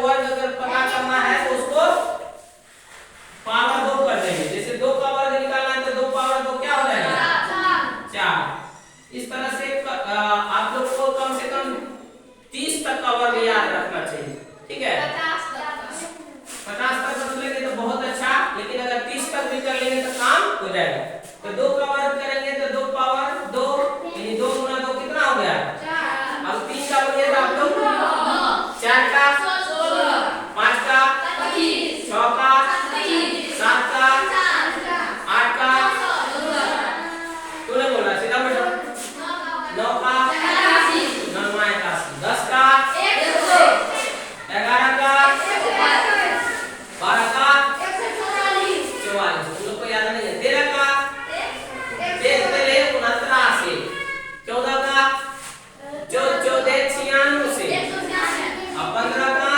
वर्ग अगर पता करना है तो उसको पावर 2 कर देंगे। जैसे 2 का वर्ग निकालना है तो 2 पावर 2 क्या हो जाएगा 4। इस तरह से आप लोग को कम से कम 30 तक का वर्ग याद रखना चाहिए, ठीक है। 50 तक रख लेंगे तो बहुत अच्छा, लेकिन अगर 30 तक भी कर लेंगे तो काम हो जाएगा। तो 2 का वर्ग करेंगे तो 2 पावर 2 यानी 2 गुना 2 कितना हो गया 4। अब 3 का बोलिए तो आप लोग 4 का 16, 5 का 25, 6 का 7 का 8 का तूने बोला सीधा बैठो 9 का 81, 10 का 11 का 12 का 44, तुम लोग को याद नहीं है। 13 का 14 का 14 96 से, अब 15 का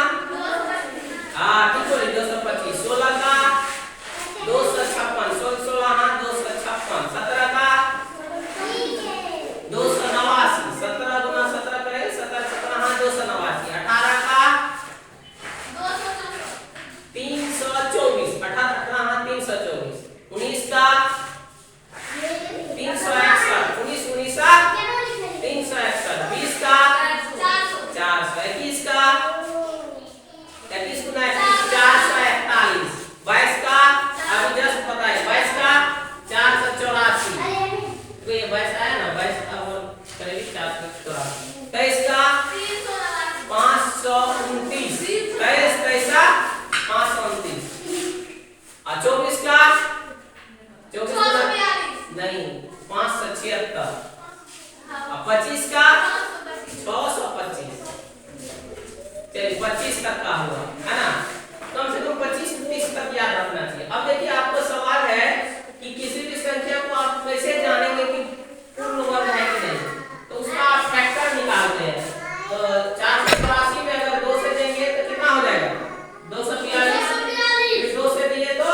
ठीक बोली 225, 16 का 256, 16 हाँ 256, 17 का 289, 17 गुना 17 करेंगे 17 17 हाँ 289, 18 का 324, 18 हाँ 324, 19 का 361, 19 361, 20 का 400, 21 का 21 गुना 21 441, 22 का अभी जस्ट पता है 22 का 484, तो ये 22 आया ना 22 का और करेंगे 484, 23 का 529, 23 पैसा 529, और 24 का 24 नहीं 576, अब 25 का 625, चलिए 25 तक का हुआ है ना। कम से कम 25 30 तक याद रखना चाहिए। अब देखिए आपको सवाल है कि किसी भी संख्या को आप कैसे जानेंगे कि पूर्ण वर्ग है कि नहीं, तो उसका आप फैक्टर निकालते हैं। तो 482 में अगर 2 से देंगे तो कितना हो जाएगा 242, फिर 2 से दिए तो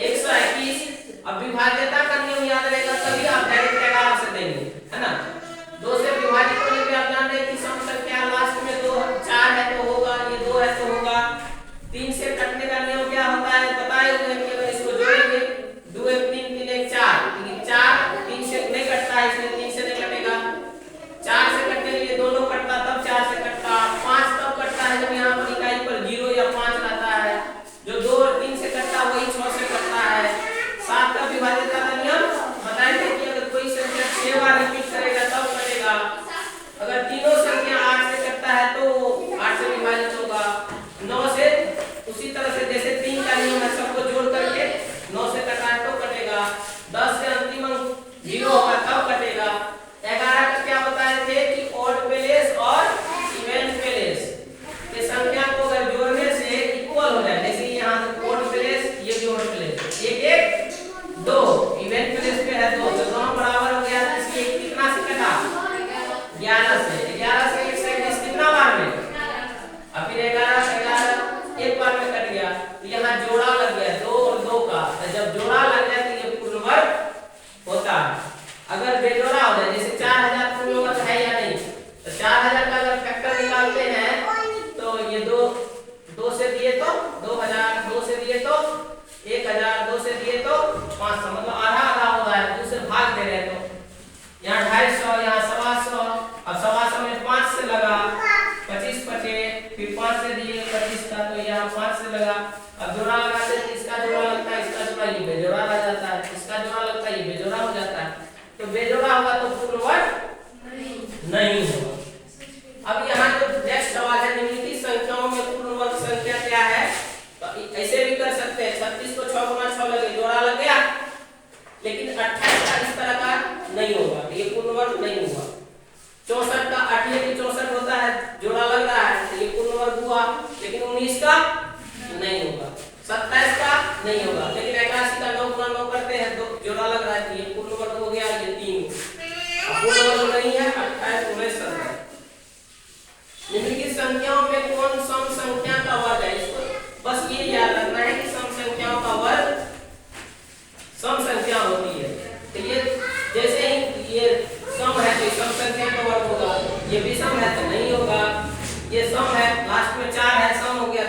121, अब विभाज्यता का नियम याद रहेगा तभी आप डायरेक्ट 11 से देंगे, है ना। 2 से विभाजित होने पे आप जान रहे हैं कि सम संख्या लास्ट में 2 4 है तो होगा, ये 2 है तो होगा। 3 से कटने का नियम क्या होता है बताए हुए कि अगर इसको जोड़ेंगे 2 1 3 3 1 4, लेकिन 4 3 से नहीं कटता है इसलिए 3 से नहीं कटेगा। 4 से कटने के लिए दोनों कटता तब 4 से कटता, 5 तब कटता है जब यहाँ पर इकाई पर 0 या 5 रहता है, जो 2 और 3 से कटता वही 6 से कटता है। 7 का विभाज्यता का नियम बताएंगे कि अगर कोई संख्या 6 बार रिपीट करेगा तब कटेगा, अगर तीनों संख्या 8 से कटता है तो 8 से विभाजित होगा। 9 से उसी तरह से जैसे 3 का नियम है सबको जोड़ करके 9 से कटा है तो कटेगा। 10 से अंतिम अंक 0 होगा तब कटेगा। 11 का क्या बताए थे कि ऑड प्लेस और इवन प्लेस के संख्या को अगर जोड़ने से इक्वल हो जाए, जैसे यहाँ से ऑड प्लेस ये भी ऑड प्लेस 1 1 2, इवन प्लेस पे है 2 तो दोनों बराबर हो गया, इसलिए कितना से कटा 11 से 120 कितना बार में, अब फिर 11 से 11 एक बार में कट गया, तो यहाँ जोड़ा लग गया 2 और 2 का, तो जब जोड़ा लग जाए तो ये पूर्ण वर्ग होता है। अगर बेजोड़ा हो जाए जैसे 4000 पूर्ण वर्ग है या नहीं, तो 4000 का अगर फैक्टर निकालते हैं तो ये 2 से दिए तो 2000, 2 से दिए तो 1000, 2 से दिए तो 500, मतलब आधा आधा हो रहा है, 2 से भाग दे रहे हैं तो यहाँ 250, यहाँ 125, अब 125 में 5 से लगा 25 बचे, फिर 5 से दिए 25 का तो यहाँ 5 से लगा, अब जोड़ा लगाते हैं इसका जोड़ा लगता है, इसका जोड़ा ये बेजोड़ा लग जाता है, इसका जोड़ा लगता है ये बेजोड़ा हो जाता है, तो बेजोड़ा होगा तो पूर्ण वर्ग नहीं होगा। अब यहाँ जो नेक्स्ट सवाल है निम्नलिखित संख्याओं में पूर्ण वर्ग संख्या क्या है, तो ऐसे भी कर सकते हैं 36 को 6 गुना 6 लगे जोड़ा लग गया, लेकिन 28 का इस तरह का नहीं होगा, ये पूर्ण वर्ग नहीं होगा। 64 का 8 की 64 होता है जोड़ा लग रहा है तो ये पूर्ण वर्ग हुआ, लेकिन 19 का नहीं होगा, 27 का नहीं होगा, लेकिन 81 का 9 गुना 9 करते हैं तो जोड़ा लग रहा है तो ये पूर्ण वर्ग हो गया, ये 3 पूर्ण वर्ग नहीं है। 28 19 70 निम्नलिखित संख्याओं में कौन सम संख्या का वर्ग है, इसको बस ये याद रखना है कि सम संख्याओं का वर्ग सम संख्या होती है, तो ये जैसे ही ये सम है तो सम संख्या का वर्ग होगा, ये विषम है तो नहीं होगा, ये सम है लास्ट में 4 है सम हो गया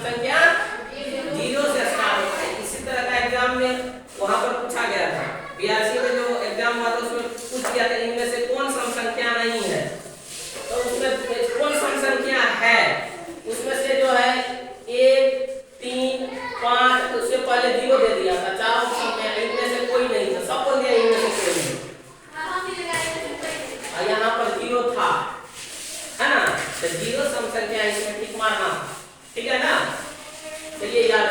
संख्या 0 से स्टार्ट होता है। इसी तरह का एग्जाम में वहां पर पूछा गया था, बीआरसी में जो एग्जाम हुआ था उसमें पूछ दिया था इनमें से कौन सम संख्या नहीं है, तो उसमें कौन सम संख्या है, उसमें से जो है 1 3 5, तो उससे पहले 0 दे दिया था। चारों सम में इनमें से कोई नहीं था, सब बोल दिया इनमें से कोई नहीं, और यहाँ पर 0 था, है ना, तो 0 सम संख्या इसमें टिक मारना, ठीक है ना। चलिए याद